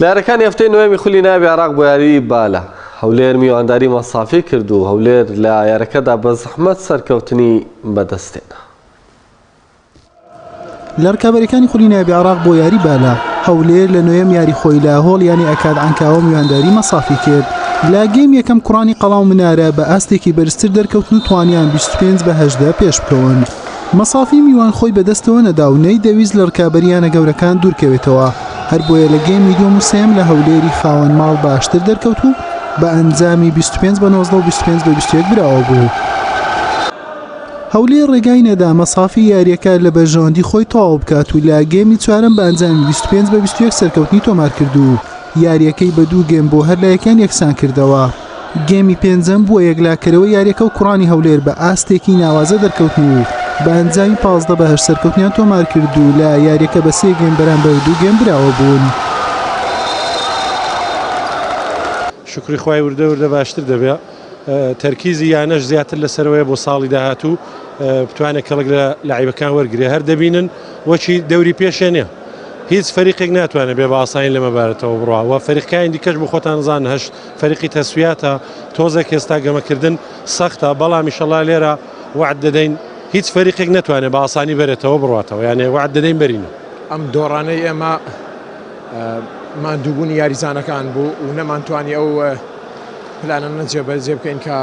لارەکانی هەفتەی نوێمی خولی ناوی عێراق بۆ یاری بالە هەولێر میوانداری مەسافی کرد و هەولێر لە یاریەکەدا بە زەحمەت سەرکەوتنی بەدەستێنا. لە ڕکابەرەکانی خولی ناوی عێراق بۆ یاری بالە هەولێر لە نوێم یاری خۆی لە هۆڵ یانی ئەکاد عنکاوە میوانداری مەسافی کرد. لە گەیم یەکەم کوڕانی قەڵاو منارە بە ئاستێکی بەرزتر دەرکەوتن و توانیان 25-18 پێش بکەون. مەسافی میوان خۆی بەدەستەوە نەدا و نەیدەویست لە ڕکابەریانە گەورەکان دوورکەوێتەوە. هەر بۆیە لە گەیمی دووەم و سێم لە هەولێری خاوەن ماڵ باشتر دەرکەوت و بە ئەنجامی 25-19 و 25-21 براوە بوو. هەولێر ڕێگای نەدا مەسافی یاریەکە لە بەرژەوەندی خۆی تەواو بکات و لە گەیمی چوارەم بە ئەنجامی 25-21 سەرکەوتنی تۆمار کرد و یاریەکەی بە دوو گەیم بۆ هەر لایەکان یەکسان کردەوە. گەیمی پێنجەم بووە یەکلاکەرەوە یاریەکە و کوڕانی هەولێر بە ئاستێکی ناوازە دەرکەوتن و بە ئەنجامی 15-8 سەرکەوتنیان تۆمار کرد و لە یاریەکە بە 3 گەیم بەرامبەر 2 گەیم براوە بوون. شکری خوای وردە باشتر دەبێت تەرکیزی یانەش زیاتر لەسەرەوەی بۆ ساڵی داهاتوو بتوانێت کەڵک لە لاعیبەکان وەرگێ هەر دەبینن وەچی دەوری پێشێنێ هیچ فەریقێک ناتوانێت بێ بە ئاسایی لەمە بارەتەوە بڕوە فەریقەکانی دیکەش بۆ خۆتان زان هەشت فەریقی تەسویاتە تۆزێک ئێستا گەمەکردن سەختە بەڵام ئینشەڵا لێرە وعد دەدەین هیچ فەریقێک ناتوانێت بە ئاسانی بێرێتەوە بڕاتەوە یانێ وعد دەدەین بەرینە. ئەم دۆڕانەی ئێمە ماندووبوونی یاریزانەکان بوو و نەمانتوانی ئەو پلانە نەجێبەجێ بکەین کە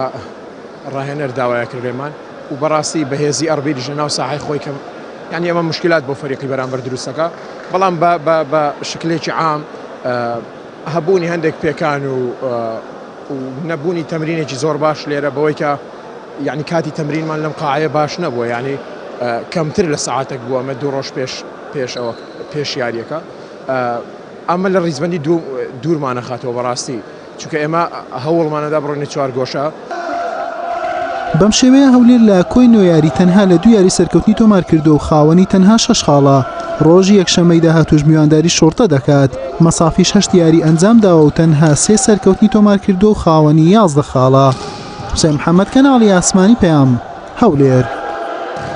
ڕاهێنەر داوایە کردێمان و بەڕاستی بەهێزی ئەربیریژە ناو ساحەی خۆی کەم یعنی ئەمە مشکلات بۆ فەریقی بەرامبەر دروستەکە بەڵام بە شکلێکی عام هەبوونی هەندێک پێکان و نەبوونی تەمرینێکی زۆر باش لێرە بەوەی کە یعنی کاتی تەمرینمان لەم قاعەیە باش نەبووە یعنی کەمتر لە سەعاتێک بووە ئەمە 2 ڕۆژ پێش یاریەکە ئەمە لە ڕیزبەندی دوورمانە خاتەوە بەڕاستی چونکە ئێمە هەوڵمانەدا بڕۆنی 4 گۆشە. بەم شێوەیە هەولێر لە کۆی نۆیاری تەنها لە 2 یاری سەرکەوتنی تۆمار کردو و خاوەنی تەنها 6 خاڵە. ڕۆژی یەکشەمەی داهاتووش میوانداری شۆرتە دەکات. مەسافیش 8 یاری ئەنجام داوە و تەنها 3 سەرکەوتنی تۆمار کردو و خاوەنی 11 خاڵە. حوسێن محەممەد کەناڵی ئاسمانی پەیام هەولێر.